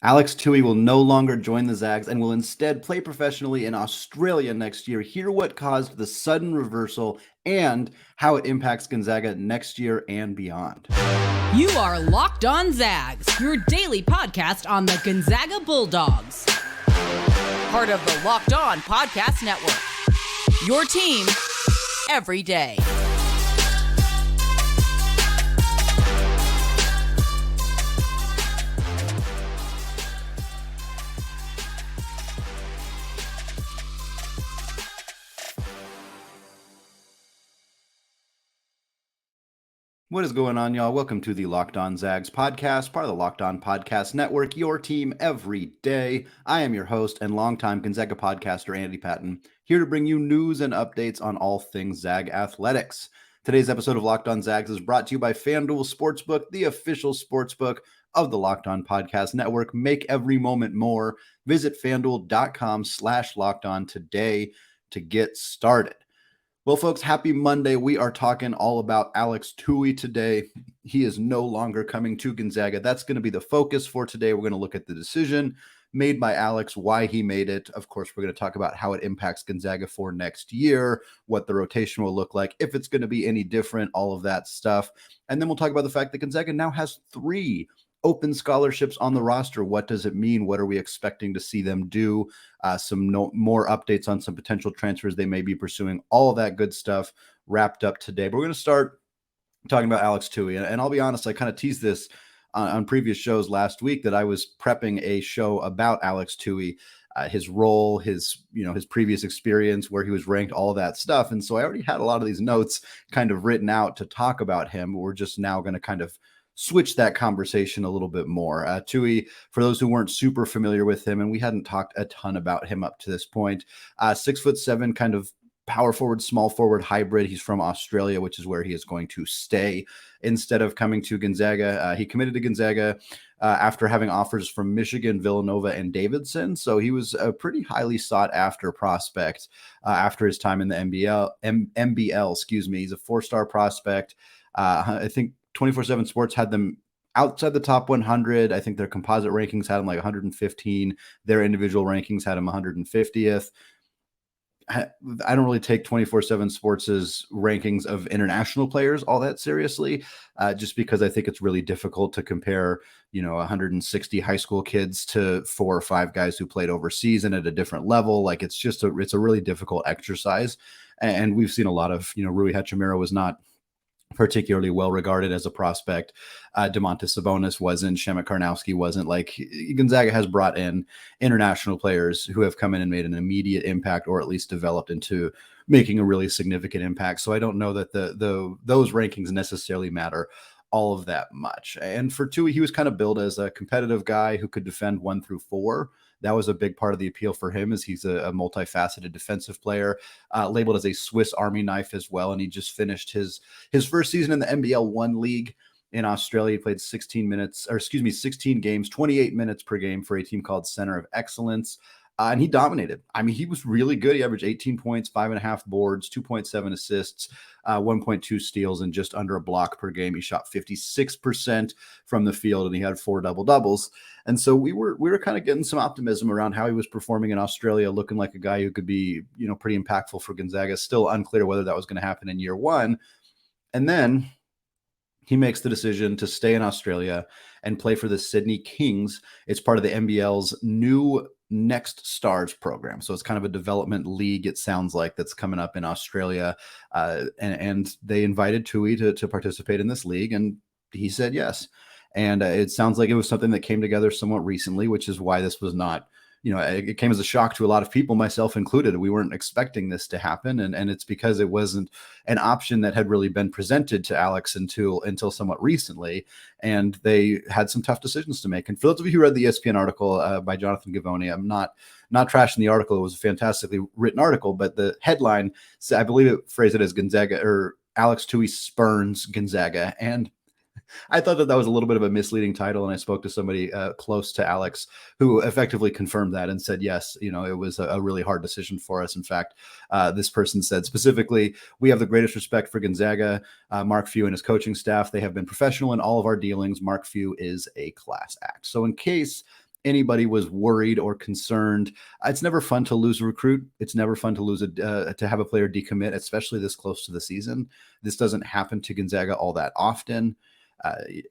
Alex Toohey will no longer join the Zags and will instead play professionally in Australia next year. Hear what caused the sudden reversal and how it impacts Gonzaga next year and beyond. You are Locked On Zags, your daily podcast on the Gonzaga Bulldogs. Part of the Locked On Podcast Network. Your team every day. What is going on, y'all? Welcome to the Locked On Zags podcast, part of the Locked On Podcast Network, your team every day. I am your host and longtime Gonzaga podcaster, Andy Patton, here to bring you news and updates on all things Zag athletics. Today's episode of Locked On Zags is brought to you by FanDuel Sportsbook, the official sportsbook of the Locked On Podcast Network. Make every moment more. Visit FanDuel.com/LockedOn today to get started. Well, folks, happy Monday. We are talking all about Alex Toohey today. He is no longer coming to Gonzaga. That's going to be the focus for today. We're going to look at the decision made by Alex, why he made it. Of course, we're going to talk about how it impacts Gonzaga for next year, what the rotation will look like, if it's going to be any different, all of that stuff. And then we'll talk about the fact that Gonzaga now has 3 open scholarships on the roster. What does it mean? What are we expecting to see them do? More updates on some potential transfers they may be pursuing. All of that good stuff wrapped up today. But we're going to start talking about Alex Toohey. And I'll be honest, I kind of teased this on previous shows last week that I was prepping a show about Alex Toohey, his role, his previous experience, where he was ranked, all of that stuff. And so I already had a lot of these notes kind of written out to talk about him. We're just now going to kind of switch that conversation a little bit more. Toohey, for those who weren't super familiar with him, and we hadn't talked a ton about him up to this point, 6'7", kind of power forward, small forward hybrid. He's from Australia, which is where he is going to stay instead of coming to Gonzaga. He committed to Gonzaga after having offers from Michigan, Villanova, and Davidson. So he was a pretty highly sought after prospect after his time in the NBL. He's a 4-star prospect. I think 24/7 Sports had them outside the top 100. I think their composite rankings had them like 115. Their individual rankings had them 150th. I don't really take 24/7 Sports' rankings of international players all that seriously, just because I think it's really difficult to compare, 160 high school kids to 4 or 5 guys who played overseas and at a different level. Like it's a really difficult exercise. And we've seen a lot of, Rui Hachimura was not particularly well regarded as a prospect. Domantas Sabonis wasn't. Shemek Karnowski wasn't. Like Gonzaga has brought in international players who have come in and made an immediate impact, or at least developed into making a really significant impact. So I don't know that those rankings necessarily matter all of that much. And for Toohey, he was kind of billed as a competitive guy who could defend 1 through 4. That was a big part of the appeal for him, is he's a multifaceted defensive player, labeled as a Swiss Army knife as well. And he just finished his first season in the NBL 1 league in Australia. He played 16 games, 28 minutes per game for a team called Center of Excellence. And he dominated. I mean, he was really good. He averaged 18 points, 5.5 boards, 2.7 assists, 1.2 steals, and just under a block per game. He shot 56% from the field, and he had 4 double-doubles. And so we were kind of getting some optimism around how he was performing in Australia, looking like a guy who could be, pretty impactful for Gonzaga. Still unclear whether that was going to happen in year 1. And then he makes the decision to stay in Australia and play for the Sydney Kings. It's part of the NBL's new Next Stars program. So it's kind of a development league, it sounds like, that's coming up in Australia. And they invited Toohey to participate in this league, and he said yes. And it sounds like it was something that came together somewhat recently, which is why this was not, it came as a shock to a lot of people, myself included. We weren't expecting this to happen. And it's because it wasn't an option that had really been presented to Alex until somewhat recently. And they had some tough decisions to make. And for those of you who read the ESPN article by Jonathan Givony, I'm not trashing the article. It was a fantastically written article, but the headline, I believe it phrased it as Gonzaga, or Alex Toohey spurns Gonzaga. And I thought that was a little bit of a misleading title, and I spoke to somebody close to Alex who effectively confirmed that and said, yes, it was a really hard decision for us. In fact, this person said specifically, we have the greatest respect for Gonzaga, Mark Few and his coaching staff. They have been professional in all of our dealings. Mark Few is a class act. So in case anybody was worried or concerned. It's never fun to lose a recruit. It's never fun to lose to have a player decommit, especially this close to the season. This doesn't happen to Gonzaga all that often.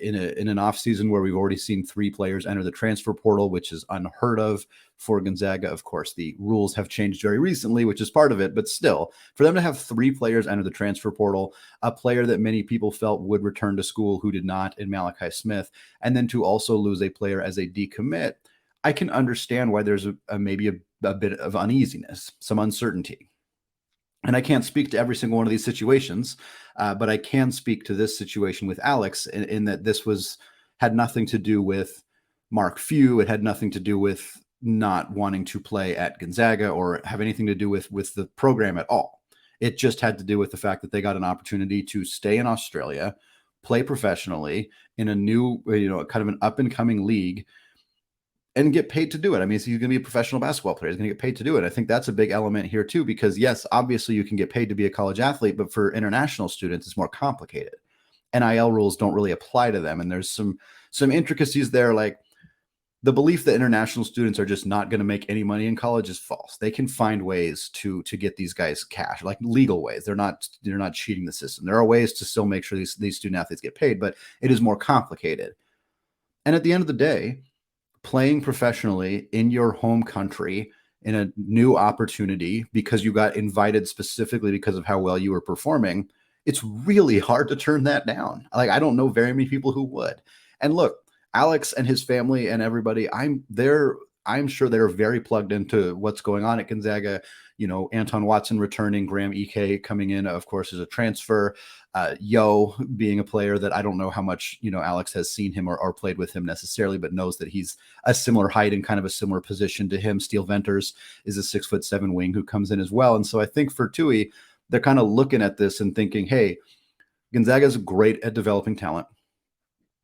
In an offseason where we've already seen 3 players enter the transfer portal, which is unheard of for Gonzaga. Of course, the rules have changed very recently, which is part of it, but still, for them to have 3 players enter the transfer portal, a player that many people felt would return to school who did not in Malachi Smith, and then to also lose a player as a decommit, I can understand why there's maybe a bit of uneasiness, some uncertainty. And I can't speak to every single one of these situations, but I can speak to this situation with Alex in that this had nothing to do with Mark Few. It had nothing to do with not wanting to play at Gonzaga or have anything to do with the program at all. It just had to do with the fact that they got an opportunity to stay in Australia, play professionally in a new, kind of an up and coming league, and get paid to do it. I mean, so he's going to be a professional basketball player. He's going to get paid to do it. I think that's a big element here too, because yes, obviously you can get paid to be a college athlete, but for international students, it's more complicated. NIL rules don't really apply to them. And there's some intricacies there. Like the belief that international students are just not going to make any money in college is false. They can find ways to get these guys cash, like legal ways. They're not cheating the system. There are ways to still make sure these student athletes get paid, but it is more complicated. And at the end of the day, playing professionally in your home country in a new opportunity because you got invited specifically because of how well you were performing, it's really hard to turn that down. Like, I don't know very many people who would. And look, Alex and his family and everybody, I'm sure they're very plugged into what's going on at Gonzaga. Anton Watson returning, Graham Ike coming in, of course, as a transfer. Yo being a player that I don't know how much, Alex has seen him or played with him necessarily, but knows that he's a similar height and kind of a similar position to him. Steele Venters is a 6'7" wing who comes in as well. And so I think for Toohey, they're kind of looking at this and thinking, hey, Gonzaga is great at developing talent.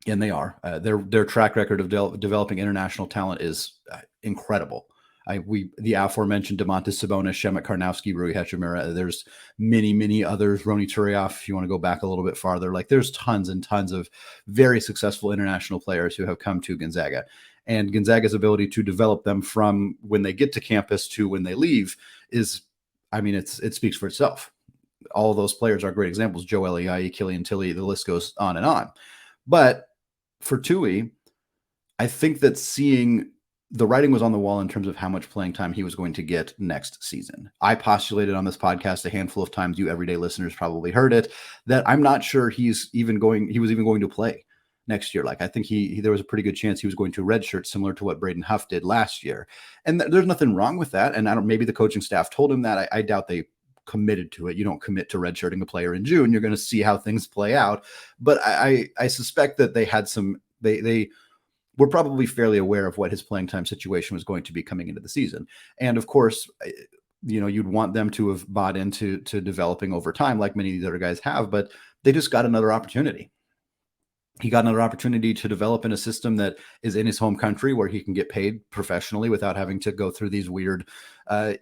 And they are. Their track record of developing international talent is incredible. The aforementioned Domantas Sabonis, Shemet Karnowski, Rui Hachimura. There's many others. Roni Turioff, if you want to go back a little bit farther. Like there's tons and tons of very successful international players who have come to Gonzaga. And Gonzaga's ability to develop them from when they get to campus to when they leave is, it speaks for itself. All of those players are great examples. Joe Eliai, Killian Tilly, the list goes on and on. But for Toohey, I think that seeing the writing was on the wall in terms of how much playing time he was going to get next season. I postulated on this podcast a handful of times, you everyday listeners probably heard it, that I'm not sure he was even going to play next year. Like I think there was a pretty good chance he was going to redshirt, similar to what Braden Huff did last year. And there's nothing wrong with that. And maybe the coaching staff told him that. I doubt they committed to it. You don't commit to redshirting a player in June. You're going to see how things play out. But I suspect that they had they were probably fairly aware of what his playing time situation was going to be coming into the season. And of course, you'd want them to have bought into developing over time, like many of the other guys have, but they just got another opportunity. He got another opportunity to develop in a system that is in his home country where he can get paid professionally without having to go through these weird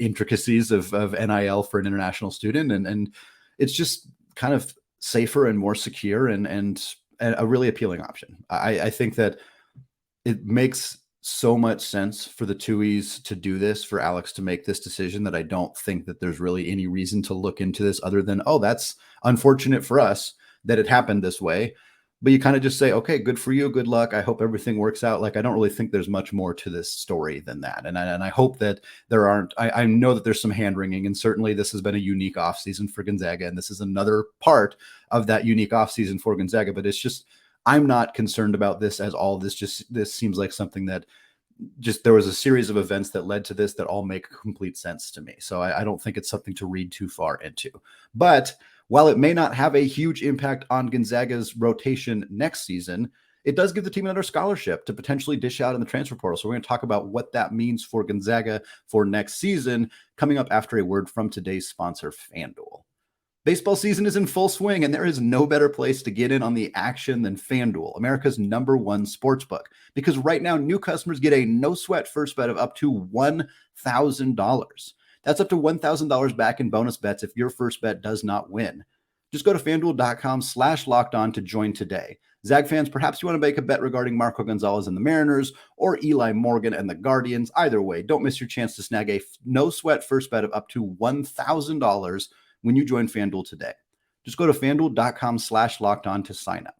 intricacies of NIL for an international student. And it's just kind of safer and more secure and a really appealing option. I think that it makes so much sense for the Tooheys to do this, for Alex to make this decision, that I don't think that there's really any reason to look into this other than, oh, that's unfortunate for us that it happened this way. But you kind of just say, okay, good for you. Good luck. I hope everything works out. Like, I don't really think there's much more to this story than that. And I hope that there aren't, I know that there's some hand wringing, and certainly this has been a unique offseason for Gonzaga. And this is another part of that unique offseason for Gonzaga. But it's just, I'm not concerned about this as all. This seems like something that there was a series of events that led to this that all make complete sense to me. So I don't think it's something to read too far into. But while it may not have a huge impact on Gonzaga's rotation next season, it does give the team another scholarship to potentially dish out in the transfer portal. So we're going to talk about what that means for Gonzaga for next season, coming up after a word from today's sponsor, FanDuel. Baseball season is in full swing, and there is no better place to get in on the action than FanDuel, America's #1 sportsbook. Because right now, new customers get a no-sweat first bet of up to $1,000. That's up to $1,000 back in bonus bets if your first bet does not win. Just go to FanDuel.com/lockedon to join today. Zag fans, perhaps you want to make a bet regarding Marco Gonzalez and the Mariners or Eli Morgan and the Guardians. Either way, don't miss your chance to snag a no-sweat first bet of up to $1,000 when you join FanDuel today. Just go to FanDuel.com/lockedon to sign up.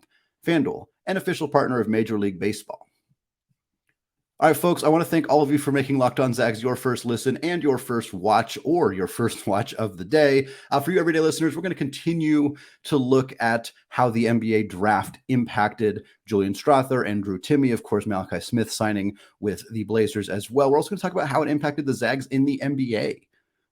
FanDuel, an official partner of Major League Baseball. All right, folks, I want to thank all of you for making Locked On Zags your first listen and your first watch or your first watch of the day. For you everyday listeners, we're going to continue to look at how the NBA draft impacted Julian Strawther and Drew Timme. Of course, Malachi Smith signing with the Blazers as well. We're also going to talk about how it impacted the Zags in the NBA.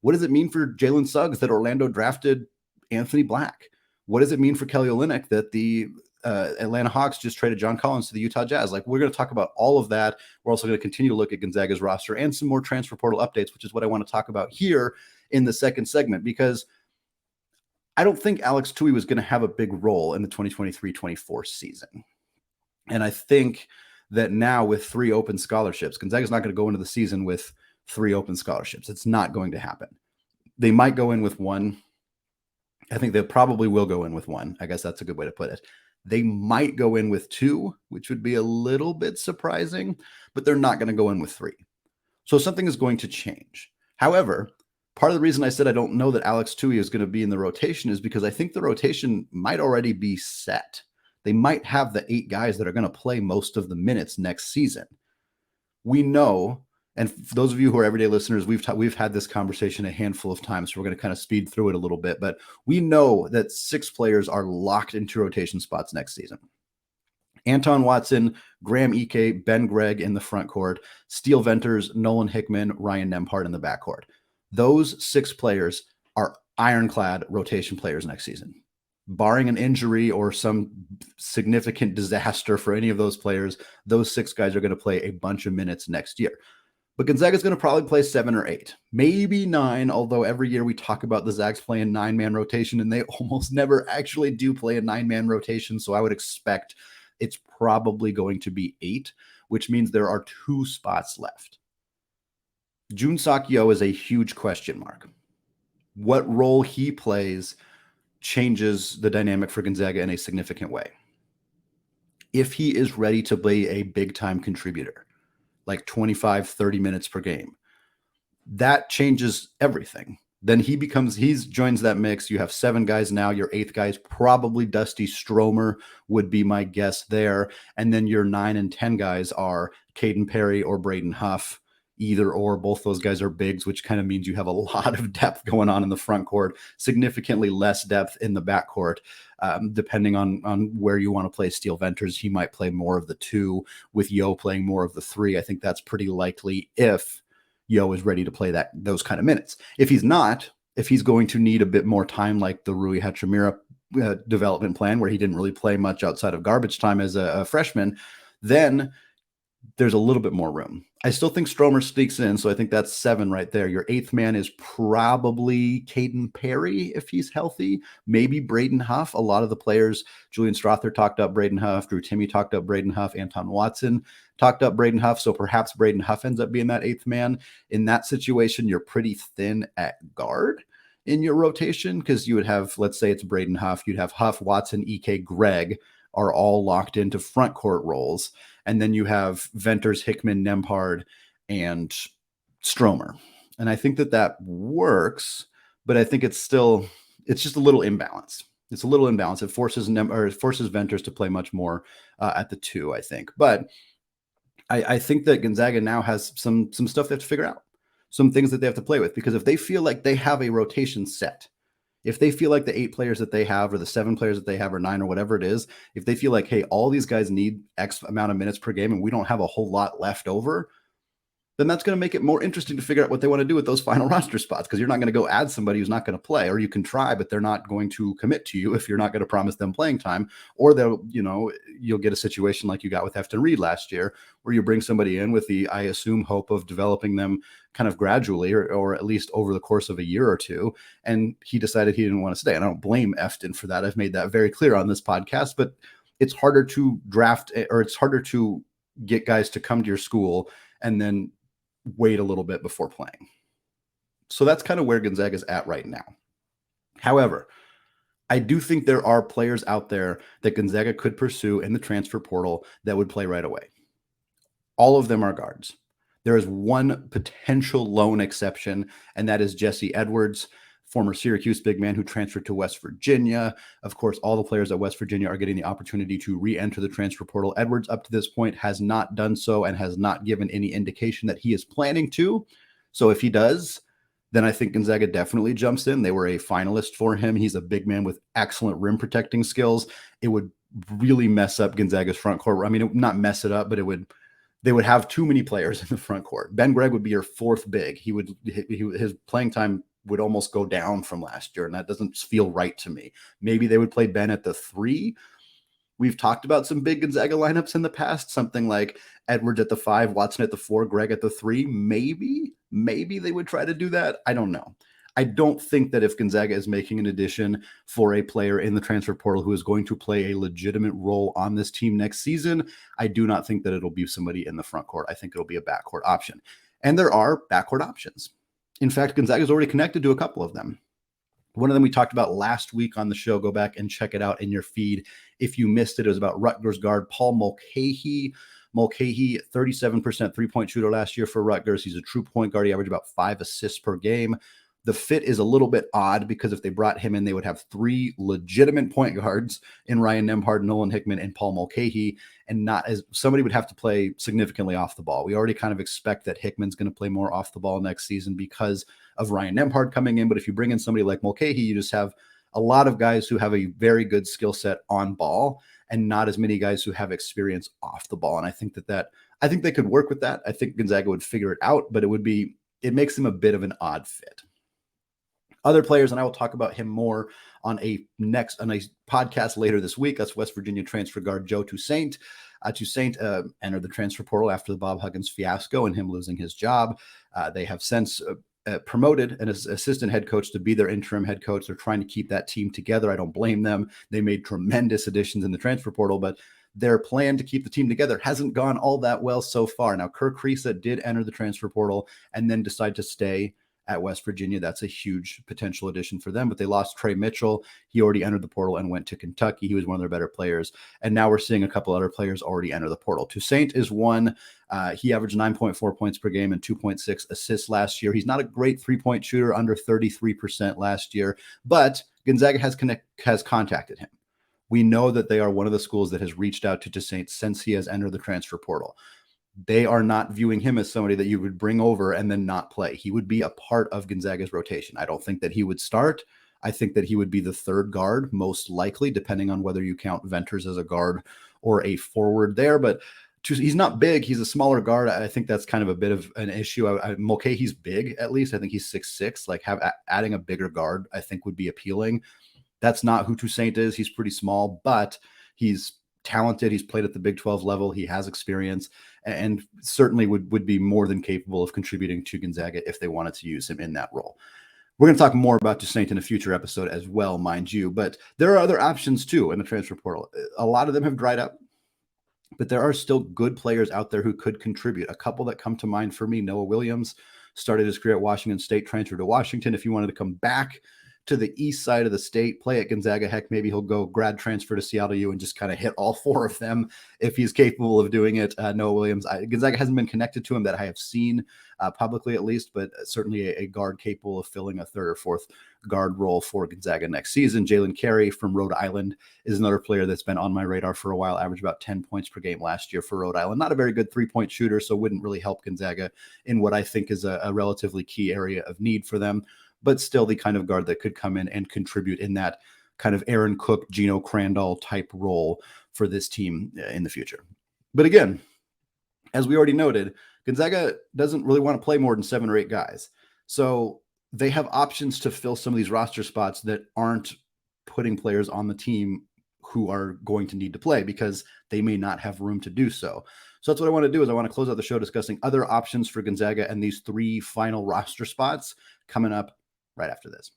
What does it mean for Jalen Suggs that Orlando drafted Anthony Black? What does it mean for Kelly Olynyk that the Atlanta Hawks just traded John Collins to the Utah Jazz? Like, we're going to talk about all of that. We're also going to continue to look at Gonzaga's roster and some more transfer portal updates, which is what I want to talk about here in the second segment, because I don't think Alex Toohey was going to have a big role in the 2023-24 season. And I think that now with 3 open scholarships, Gonzaga's not going to go into the season with 3 open scholarships. It's not going to happen. They might go in with 1. I think they probably will go in with 1. I guess that's a good way to put it. They might go in with 2, which would be a little bit surprising, but they're not going to go in with 3. So something is going to change. However, part of the reason I said I don't know that Alex Toohey is going to be in the rotation is because I think the rotation might already be set. They might have the 8 guys that are going to play most of the minutes next season. We know, and for those of you who are everyday listeners, we've had this conversation a handful of times, so we're going to kind of speed through it a little bit, but we know that 6 players are locked into rotation spots next season. Anton Watson, Graham Ike, Ben Gregg in the front court, Steele Venters, Nolan Hickman, Ryan Nembhard in the backcourt. Those 6 players are ironclad rotation players next season. Barring an injury or some significant disaster for any of those players, those 6 guys are going to play a bunch of minutes next year. But Gonzaga is going to probably play 7 or 8, maybe 9, although every year we talk about the Zags playing 9-man rotation, and they almost never actually do play a 9-man rotation, so I would expect it's probably going to be 8, which means there are 2 spots left. Junseok Yeo is a huge question mark. What role he plays changes the dynamic for Gonzaga in a significant way. If he is ready to be a big-time contributor, like 25, 30 minutes per game, that changes everything. Then he joins that mix. You have 7 guys now. Your 8th guy is probably Dusty Stromer, would be my guess there. And then your 9 and 10 guys are Caden Perry or Braden Huff. Either or, both those guys are bigs, which kind of means you have a lot of depth going on in the front court, significantly less depth in the back court. Depending on where you want to play Steele Venters, he might play more of the 2, with Yo playing more of the 3. I think that's pretty likely if Yo is ready to play those kind of minutes. If he's not, if he's going to need a bit more time, like the Rui Hachimura development plan, where he didn't really play much outside of garbage time as a freshman, then there's a little bit more room. I still think Stromer sneaks in, so I think that's 7 right there. Your 8th man is probably Caden Perry if he's healthy, maybe Braden Huff. A lot of the players, Julian Strawther talked up Braden Huff, Drew Timme talked up Braden Huff, Anton Watson talked up Braden Huff, so perhaps Braden Huff ends up being that 8th man. In that situation, you're pretty thin at guard in your rotation, because you would have, let's say it's Braden Huff, you'd have Huff, Watson, Ike, Gregg are all locked into front court roles. And then you have Venters, Hickman, Nembhard, and Stromer. And I think that works, but I think it's just a little imbalanced. It's a little imbalanced. It forces Venters to play much more at the 2, I think. But I think that Gonzaga now has some stuff they have to figure out, some things that they have to play with, because if they feel like they have a rotation set, if they feel like the 8 players that they have, or the 7 players that they have, or 9, or whatever it is, if they feel like, hey, all these guys need X amount of minutes per game and we don't have a whole lot left over, then that's going to make it more interesting to figure out what they want to do with those final roster spots, because you're not going to go add somebody who's not going to play, or you can try, but they're not going to commit to you if you're not going to promise them playing time, or you'll get a situation like you got with Hefton Reed last year, where you bring somebody in with the, I assume, hope of developing them kind of gradually, or at least over the course of a year or 2. And he decided he didn't want to stay. And I don't blame Efton for that. I've made that very clear on this podcast, but it's harder to draft, or it's harder to get guys to come to your school and then wait a little bit before playing. So that's kind of where Gonzaga is at right now. However, I do think there are players out there that Gonzaga could pursue in the transfer portal that would play right away. All of them are guards. There is one potential lone exception, and that is Jesse Edwards, former Syracuse big man who transferred to West Virginia. Of course, all the players at West Virginia are getting the opportunity to re-enter the transfer portal. Edwards, up to this point, has not done so and has not given any indication that he is planning to. So if he does, then I think Gonzaga definitely jumps in. They were a finalist for him. He's a big man with excellent rim protecting skills. It would really mess up Gonzaga's front court. I mean, not mess it up, but they would have too many players in the front court. Ben Gregg would be your fourth big. His playing time would almost go down from last year, and that doesn't feel right to me. Maybe they would play Ben at the 3. We've talked about some big Gonzaga lineups in the past, something like Edwards at the 5, Watson at the 4, Gregg at the 3. Maybe they would try to do that. I don't know. I don't think that if Gonzaga is making an addition for a player in the transfer portal who is going to play a legitimate role on this team next season, I do not think that it'll be somebody in the front court. I think it'll be a backcourt option. And there are backcourt options. In fact, Gonzaga is already connected to a couple of them. One of them we talked about last week on the show. Go back and check it out in your feed. If you missed it, it was about Rutgers guard Paul Mulcahy. Mulcahy, 37% three-point shooter last year for Rutgers. He's a true point guard. He averaged about 5 assists per game. The fit is a little bit odd because if they brought him in, they would have 3 legitimate point guards in Ryan Nembhard, Nolan Hickman, and Paul Mulcahy, and not as somebody would have to play significantly off the ball. We already kind of expect that Hickman's going to play more off the ball next season because of Ryan Nembhard coming in. But if you bring in somebody like Mulcahy, you just have a lot of guys who have a very good skill set on ball and not as many guys who have experience off the ball. And I think I think they could work with that. I think Gonzaga would figure it out, but it makes them a bit of an odd fit. Other players, and I will talk about him more on a podcast later this week. That's West Virginia transfer guard Joe Toussaint. Toussaint entered the transfer portal after the Bob Huggins fiasco and him losing his job. They have since promoted an assistant head coach to be their interim head coach. They're trying to keep that team together. I don't blame them. They made tremendous additions in the transfer portal, but their plan to keep the team together hasn't gone all that well so far. Now, Kirk Kriisa did enter the transfer portal and then decide to stay at West Virginia. That's a huge potential addition for them, but they lost Trey Mitchell. He already entered the portal and went to Kentucky. He was one of their better players. And now we're seeing a couple other players already enter the portal. Toussaint is one. He averaged 9.4 points per game and 2.6 assists last year. He's not a great three-point shooter, under 33% last year, but Gonzaga has contacted him. We know that they are one of the schools that has reached out to Toussaint since he has entered the transfer portal. They are not viewing him as somebody that you would bring over and then not play. He would be a part of Gonzaga's rotation. I don't think that he would start. I think that he would be the third guard, most likely, depending on whether you count Venters as a guard or a forward there. But he's not big. He's a smaller guard. I think that's kind of a bit of an issue. Mulcahy's big, at least. I think he's 6'6". Like adding a bigger guard, I think, would be appealing. That's not who Toussaint is. He's pretty small, but he's talented. He's played at the Big 12 level. He has experience and certainly would be more than capable of contributing to Gonzaga if they wanted to use him in that role. We're going to talk more about Toussaint in a future episode as well, mind you, but there are other options too in the transfer portal. A lot of them have dried up, but there are still good players out there who could contribute. A couple that come to mind for me: Noah Williams started his career at Washington State, transferred to Washington. If you wanted to come back to the east side of the state, play at Gonzaga, heck, maybe he'll go grad transfer to Seattle U and just kind of hit all 4 of them if he's capable of doing it. Noah Williams, Gonzaga hasn't been connected to him that I have seen publicly at least, but certainly a guard capable of filling a third or fourth guard role for Gonzaga next season. Jalen Carey from Rhode Island is another player that's been on my radar for a while, averaged about 10 points per game last year for Rhode Island. Not a very good three-point shooter, so wouldn't really help Gonzaga in what I think is a relatively key area of need for them, but still the kind of guard that could come in and contribute in that kind of Aaron Cook, Gino Crandall type role for this team in the future. But again, as we already noted, Gonzaga doesn't really want to play more than 7 or 8 guys. So they have options to fill some of these roster spots that aren't putting players on the team who are going to need to play because they may not have room to do so. So that's what I want to do is I want to close out the show discussing other options for Gonzaga and these 3 final roster spots coming up right after this.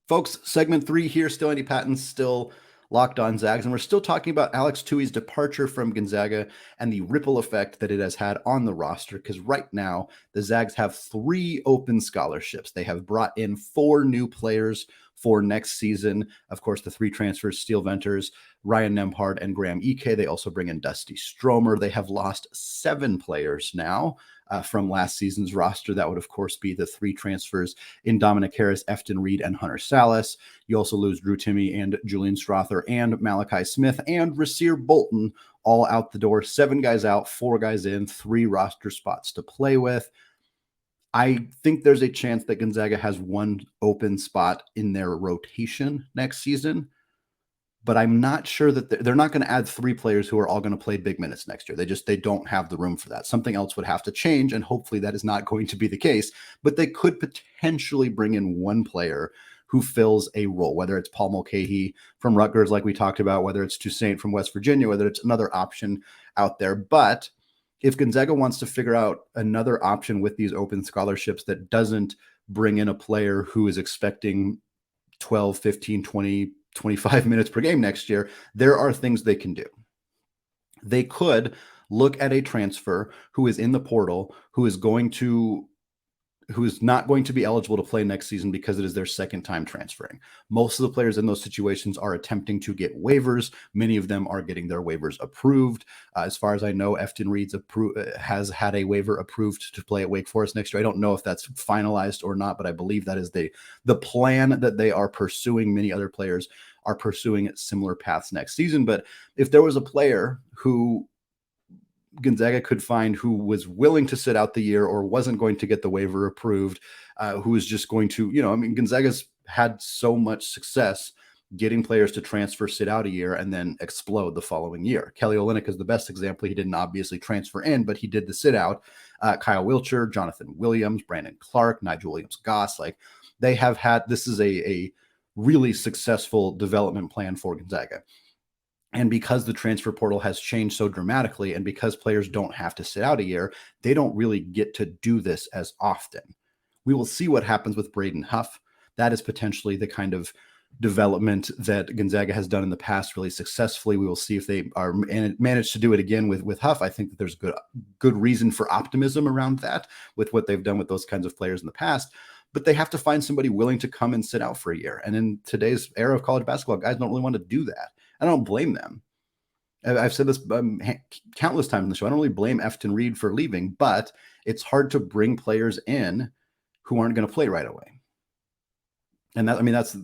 Folks, segment 3 here, still Andy Patton, still Locked On Zags, and we're still talking about Alex Toohey's departure from Gonzaga and the ripple effect that it has had on the roster, because right now the Zags have 3 open scholarships. They have brought in 4 new players for next season. Of course, the 3 transfers, Steele Venters, Ryan Nembhard, and Graham Ike. They also bring in Dusty Stromer. They have lost 7 players now from last season's roster. That would, of course, be the 3 transfers in Dominic Harris, Efton Reed, and Hunter Salas. You also lose Drew Timme and Julian Strother and Malachi Smith and Rasir Bolton, all out the door. 7 guys out, 4 guys in, 3 roster spots to play with. I think there's a chance that Gonzaga has 1 open spot in their rotation next season, but I'm not sure that they're not going to add 3 players who are all going to play big minutes next year. They don't have the room for that. Something else would have to change, and hopefully that is not going to be the case, but they could potentially bring in 1 player who fills a role, whether it's Paul Mulcahy from Rutgers, like we talked about, whether it's Toussaint from West Virginia, whether it's another option out there. But if Gonzaga wants to figure out another option with these open scholarships that doesn't bring in a player who is expecting 12, 15, 20, 25 minutes per game next year, there are things they can do. They could look at a transfer who is in the portal, who is not going to be eligible to play next season because it is their second time transferring. Most of the players in those situations are attempting to get waivers. Many of them are getting their waivers approved. As far as I know, Efton Reed has had a waiver approved to play at Wake Forest next year. I don't know if that's finalized or not, but I believe that is the plan that they are pursuing. Many other players are pursuing similar paths next season. But if there was a player who Gonzaga could find who was willing to sit out the year or wasn't going to get the waiver approved, who was just going to, Gonzaga's had so much success getting players to transfer, sit out a year, and then explode the following year. Kelly Olynyk is the best example. He didn't obviously transfer in, but he did the sit out. Kyle Wiltshire, Jonathan Williams, Brandon Clark, Nigel Williams-Goss, they have had, this is a really successful development plan for Gonzaga. And because the transfer portal has changed so dramatically, and because players don't have to sit out a year, they don't really get to do this as often. We will see what happens with Braden Huff. That is potentially the kind of development that Gonzaga has done in the past really successfully. We will see if they are managed to do it again with Huff. I think that there's good reason for optimism around that with what they've done with those kinds of players in the past. But they have to find somebody willing to come and sit out for a year. And in today's era of college basketball, guys don't really want to do that. I don't blame them. I've said this countless times in the show. I don't really blame Efton Reed for leaving, but it's hard to bring players in who aren't going to play right away. And that's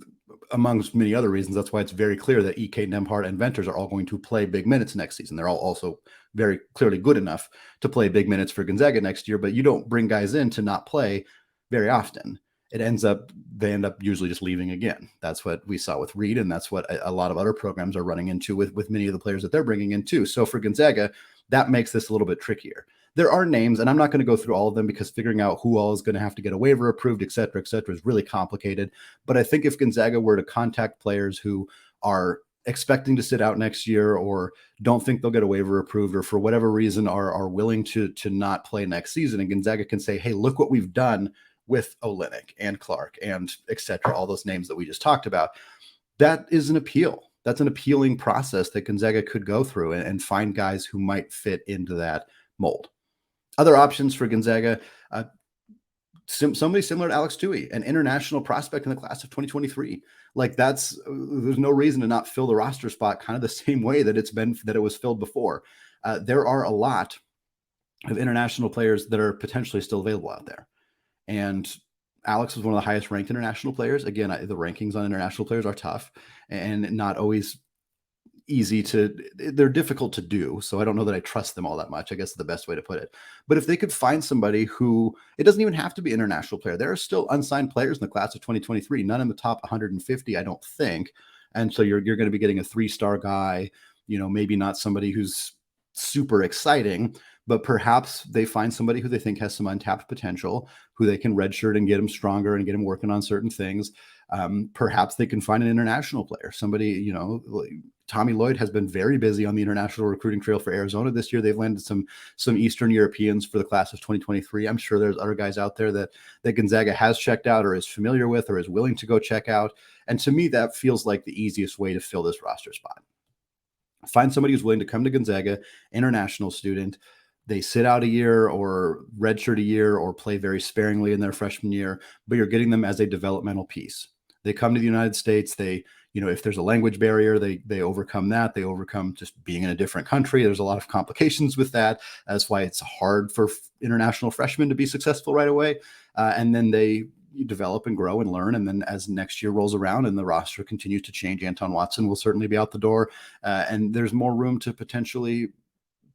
amongst many other reasons. That's why it's very clear that Ike, Nembhard, and Venters are all going to play big minutes next season. They're all also very clearly good enough to play big minutes for Gonzaga next year, but you don't bring guys in to not play very often. They end up usually just leaving again. That's what we saw with Reed, and that's what a lot of other programs are running into with many of the players that they're bringing in too. So for Gonzaga, that makes this a little bit trickier. There are names, and I'm not going to go through all of them because figuring out who all is going to have to get a waiver approved, et cetera, is really complicated. But I think if Gonzaga were to contact players who are expecting to sit out next year or don't think they'll get a waiver approved or for whatever reason are willing to not play next season, and Gonzaga can say, hey, look what we've done with Olynyk and Clark and et cetera, all those names that we just talked about, that is an appeal. That's an appealing process that Gonzaga could go through and find guys who might fit into that mold. Other options for Gonzaga, somebody similar to Alex Toohey, an international prospect in the class of 2023. There's no reason to not fill the roster spot kind of the same way that it was filled before. There are a lot of international players that are potentially still available out there. And Alex was one of the highest ranked international players. Again, the rankings on international players are tough and not always easy they're difficult to do. So I don't know that I trust them all that much, I guess is the best way to put it. But if they could find somebody who, it doesn't even have to be an international player. There are still unsigned players in the class of 2023, none in the top 150, I don't think. And so you're going to be getting a 3-star guy, maybe not somebody who's super exciting, but perhaps they find somebody who they think has some untapped potential, who they can redshirt and get him stronger and get him working on certain things. Perhaps they can find an international player, somebody, Tommy Lloyd has been very busy on the international recruiting trail for Arizona this year. They've landed some Eastern Europeans for the class of 2023. I'm sure there's other guys out there that Gonzaga has checked out or is familiar with or is willing to go check out. And to me, that feels like the easiest way to fill this roster spot. Find somebody who's willing to come to Gonzaga, international student. They sit out a year or redshirt a year or play very sparingly in their freshman year, but you're getting them as a developmental piece. They come to the United States. They, if there's a language barrier, they overcome that. They overcome just being in a different country. There's a lot of complications with that. That's why it's hard for international freshmen to be successful right away. And then they develop and grow and learn. And then as next year rolls around and the roster continues to change, Anton Watson will certainly be out the door. And there's more room to potentially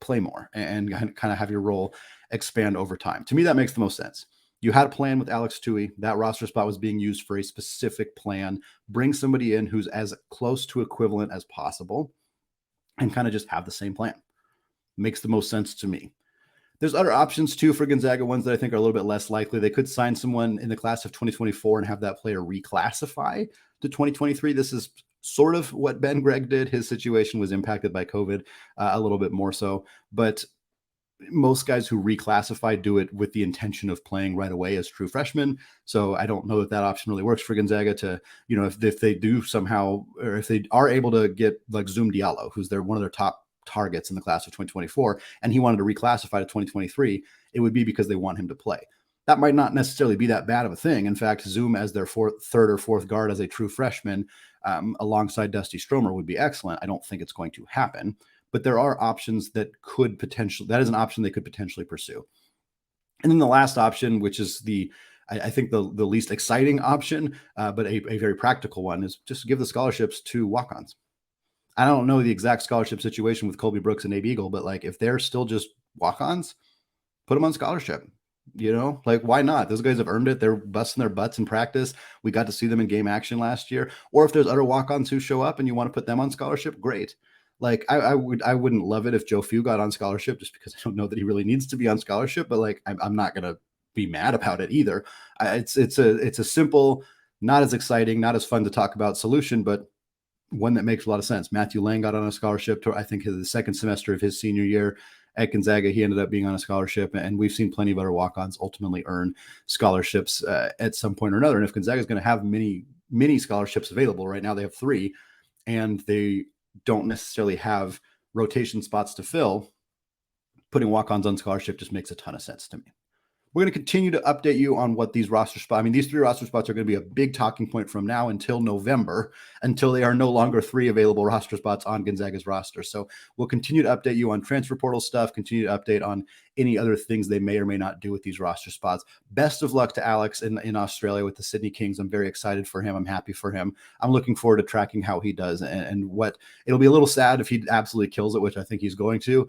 play more and kind of have your role expand over time. To me, that makes the most sense. You had a plan with Alex Toohey. That roster spot was being used for a specific plan. Bring somebody in who's as close to equivalent as possible and kind of just have the same plan. Makes the most sense to me. There's other options too for Gonzaga, ones that I think are a little bit less likely. They could sign someone in the class of 2024 and have that player reclassify to 2023. This is sort of what Ben Gregg did. His situation was impacted by COVID a little bit more so, but most guys who reclassify do it with the intention of playing right away as true freshmen. So I don't know that that option really works for Gonzaga to, if they do somehow, or if they are able to get like Zoom Diallo, who's one of their top targets in the class of 2024, and he wanted to reclassify to 2023, it would be because they want him to play. That might not necessarily be that bad of a thing. In fact, Zoom as their third or fourth guard as a true freshman alongside Dusty Stromer would be excellent. I don't think it's going to happen. But there are options that that is an option they could potentially pursue. And then the last option, which is I think the least exciting option, but a very practical one, is just give the scholarships to walk-ons. I don't know the exact scholarship situation with Colby Brooks and Abe Eagle, but like if they're still just walk-ons, put them on scholarship. Why not? Those guys have earned it. They're busting their butts in practice. We got to see them in game action last year. Or if there's other walk-ons who show up and you want to put them on scholarship, great. Like I wouldn't love it if Joe Few got on scholarship, just because I don't know that he really needs to be on scholarship, but like, I'm not going to be mad about it either. It's a simple, not as exciting, not as fun to talk about solution, but one that makes a lot of sense. Matthew Lang got on a scholarship to, I think, the second semester of his senior year at Gonzaga. He ended up being on a scholarship, and we've seen plenty of other walk-ons ultimately earn scholarships at some point or another. And if Gonzaga is going to have many scholarships available right now, they have 3, and they don't necessarily have rotation spots to fill, putting walk-ons on scholarship just makes a ton of sense to me. We're going to continue to update you on what these roster spots, these 3 roster spots are going to be a big talking point from now until November, until they are no longer 3 available roster spots on Gonzaga's roster. So we'll continue to update you on transfer portal stuff, continue to update on any other things they may or may not do with these roster spots. Best of luck to Alex in Australia with the Sydney Kings. I'm very excited for him. I'm happy for him. I'm looking forward to tracking how he does and what it'll be a little sad if he absolutely kills it, which I think he's going to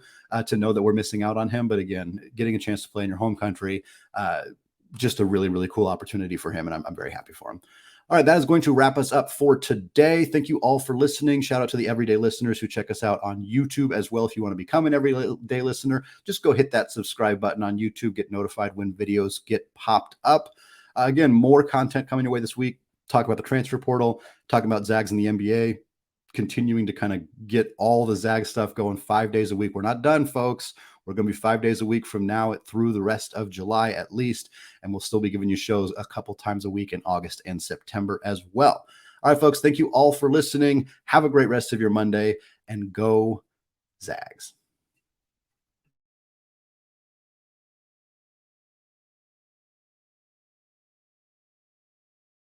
know that we're missing out on him. But again, getting a chance to play in your home country, just a really, really cool opportunity for him. And I'm very happy for him. All right, that is going to wrap us up for today. Thank you all for listening. Shout out to the everyday listeners who check us out on YouTube as well. If you want to become an everyday listener, just go hit that subscribe button on YouTube, get notified when videos get popped up. Again, more content coming your way this week. Talk about the transfer portal, talking about Zags in the NBA, continuing to kind of get all the Zags stuff going 5 days a week. We're not done, folks. We're going to be 5 days a week from now through the rest of July at least, and we'll still be giving you shows a couple times a week in August and September as well. All right, folks, thank you all for listening. Have a great rest of your Monday, and go Zags.